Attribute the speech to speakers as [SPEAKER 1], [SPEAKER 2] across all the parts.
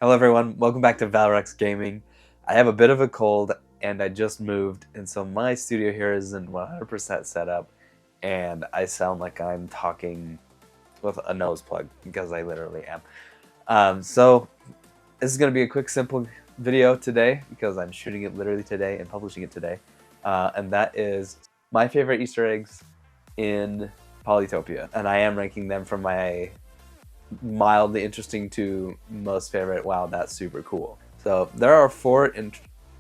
[SPEAKER 1] Hello everyone, welcome back to Valrex Gaming. I have a bit of a cold and I just moved, and so my studio here isn't 100% set up and I sound like I'm talking with a nose plug because I literally am. So this is going to be a quick simple video today because I'm shooting it literally today and publishing it today, and that is my favorite Easter eggs in Polytopia, and I am ranking them from my mildly interesting to most favorite. Wow, that's super cool. So there are 4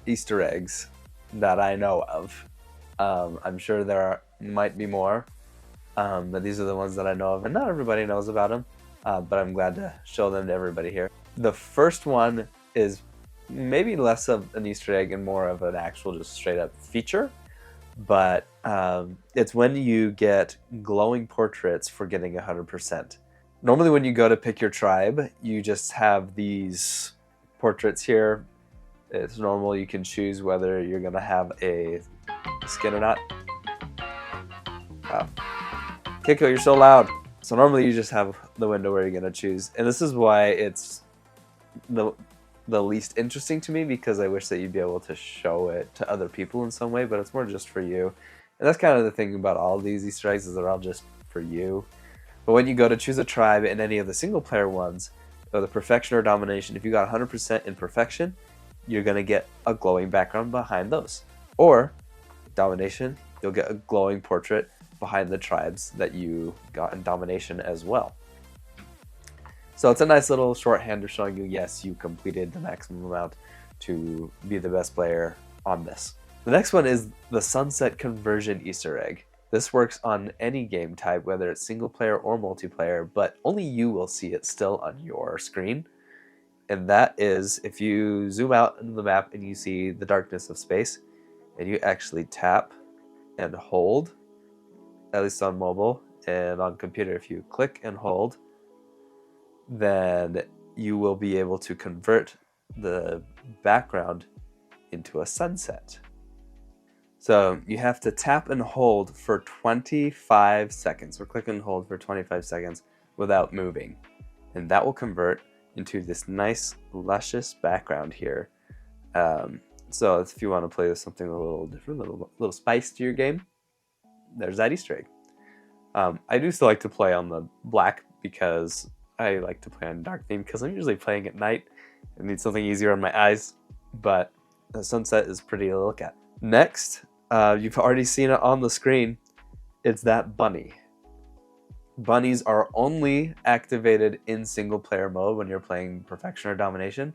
[SPEAKER 1] Easter eggs that I know of. I'm sure might be more, but these are the ones that I know of, and not everybody knows about them, but I'm glad to show them to everybody here. The first one is maybe less of an Easter egg and more of an actual just straight up feature, but it's when you get glowing portraits for getting 100%. Normally when you go to pick your tribe, you just have these portraits here. It's normal, you can choose whether you're going to have a skin or not. Wow. Kiko, you're so loud. So normally you just have the window where you're going to choose. And this is why it's the least interesting to me, because I wish that you'd be able to show it to other people in some way, but it's more just for you. And that's kind of the thing about all these Easter eggs, is they're all just for you. But when you go to choose a tribe in any of the single player ones, or the perfection or domination, if you got 100% in perfection, you're going to get a glowing background behind those. Or domination, you'll get a glowing portrait behind the tribes that you got in domination as well. So it's a nice little shorthand of showing you, yes, you completed the maximum amount to be the best player on this. The next one is the sunset conversion Easter egg. This works on any game type, whether it's single player or multiplayer, but only you will see it still on your screen. And that is if you zoom out into the map and you see the darkness of space, and you actually tap and hold, at least on mobile, and on computer if you click and hold, then you will be able to convert the background into a sunset. So you have to tap and hold for 25 seconds, or click and hold for 25 seconds without moving. And that will convert into this nice, luscious background here. So if you want to play with something a little different, a little spice to your game, there's that Easter egg. I do still like to play on the black because I like to play on dark theme, because I'm usually playing at night and need something easier on my eyes, but the sunset is pretty to look at. Next, you've already seen it on the screen. It's that bunny. Bunnies are only activated in single player mode when you're playing perfection or domination,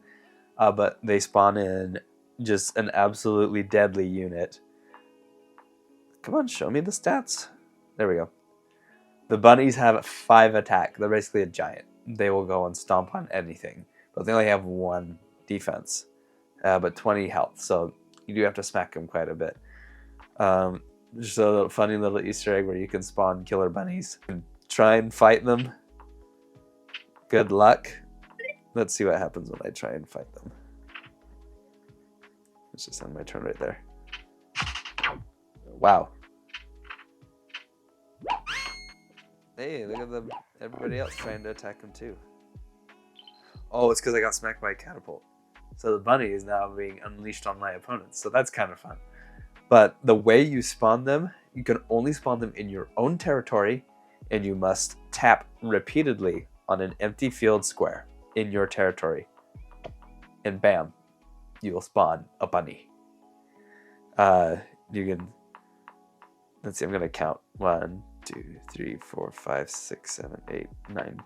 [SPEAKER 1] but they spawn in just an absolutely deadly unit. Come on, show me the stats. There we go. The bunnies have 5 attack. They're basically a giant. They will go and stomp on anything, but they only have 1 defense, but 20 health, so you do have to smack them quite a bit. Just a funny little Easter egg where you can spawn killer bunnies and try and fight them. Good luck. Let's see what happens when I try and fight them. Let's just end my turn right there. Wow. Hey, look at them. Everybody else trying to attack them too. Oh, it's because I got smacked by a catapult. So the bunny is now being unleashed on my opponents. So that's kind of fun. But the way you spawn them, you can only spawn them in your own territory, and you must tap repeatedly on an empty field square in your territory. And bam, you will spawn a bunny. You can, let's see, I'm going to count. 1, 2, 3, 4, 5, 6, 7, 8, 9.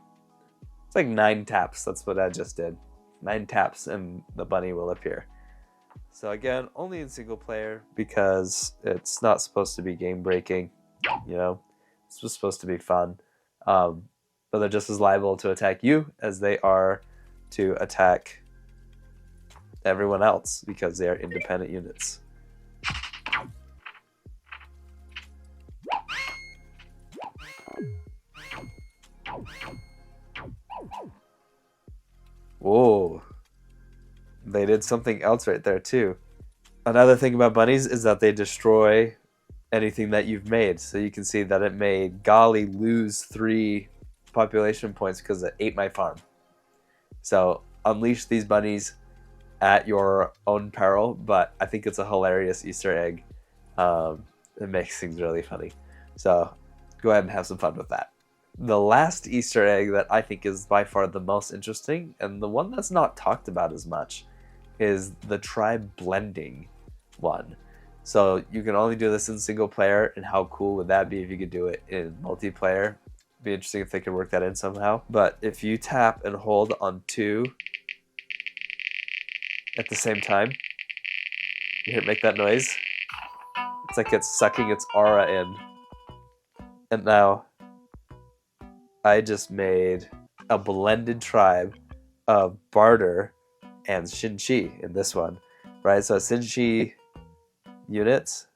[SPEAKER 1] It's like 9 taps. That's what I just did. 9 taps and the bunny will appear. So again, only in single player, because it's not supposed to be game breaking, you know, it's just supposed to be fun. But they're just as liable to attack you as they are to attack everyone else, because they are independent units. Whoa. They did something else right there too. Another thing about bunnies is that they destroy anything that you've made. So you can see that it made Golly lose 3 population points because it ate my farm. So unleash these bunnies at your own peril, but I think it's a hilarious Easter egg. It makes things really funny. So go ahead and have some fun with that. The last Easter egg that I think is by far the most interesting, and the one that's not talked about as much, is the tribe blending one. So you can only do this in single player, and how cool would that be if you could do it in multiplayer? It'd be interesting if they could work that in somehow. But if you tap and hold on 2 at the same time, you hear it make that noise? It's like it's sucking its aura in. And now I just made a blended tribe of Barter and Shinchi in this one, right? So Shinchi units,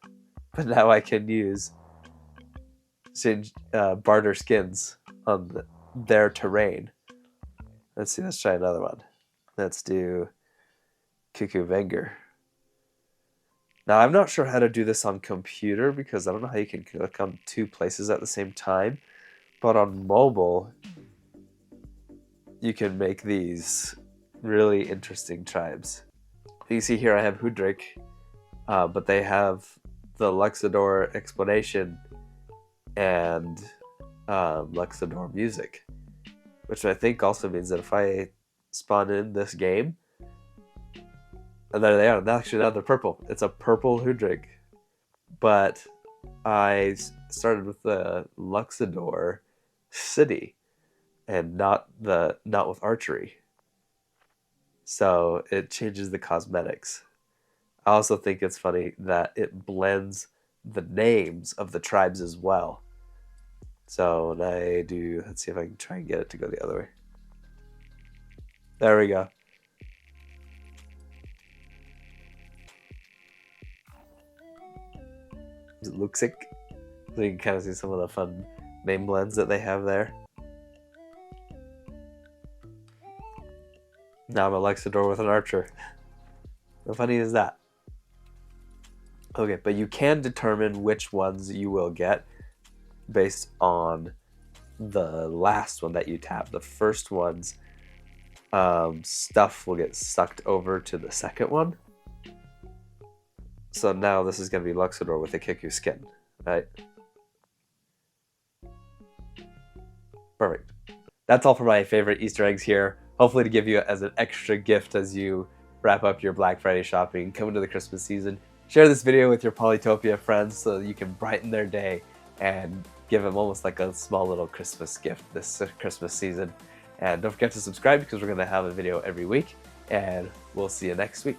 [SPEAKER 1] but now I can use Barter skins on their terrain. Let's see, let's try another one. Let's do Cuckoo Venger. Now, I'm not sure how to do this on computer because I don't know how you can click on 2 places at the same time. But on mobile, you can make these really interesting tribes. You see here I have Hoodrick, but they have the Luxador explanation and Luxador music, which I think also means that if I spawn in this game, and there they are. Actually, now they're purple. It's a purple Hoodrick. But I started with the Luxador city and not with archery. So it changes the cosmetics. I also think it's funny that it blends the names of the tribes as well. So when I do, let's see if I can try and get it to go the other way. There we go. Luxic. So you can kind of see some of the fun name blends that they have there. Now I'm a Luxador with an archer. How funny is that? Okay, but you can determine which ones you will get based on the last one that you tap. The first one's stuff will get sucked over to the second one. So now this is going to be Luxador with a Kiku skin, right? Perfect. That's all for my favorite Easter eggs here. Hopefully to give you as an extra gift as you wrap up your Black Friday shopping, come into the Christmas season. Share this video with your Polytopia friends so you can brighten their day and give them almost like a small little Christmas gift this Christmas season. And don't forget to subscribe because we're going to have a video every week. And we'll see you next week.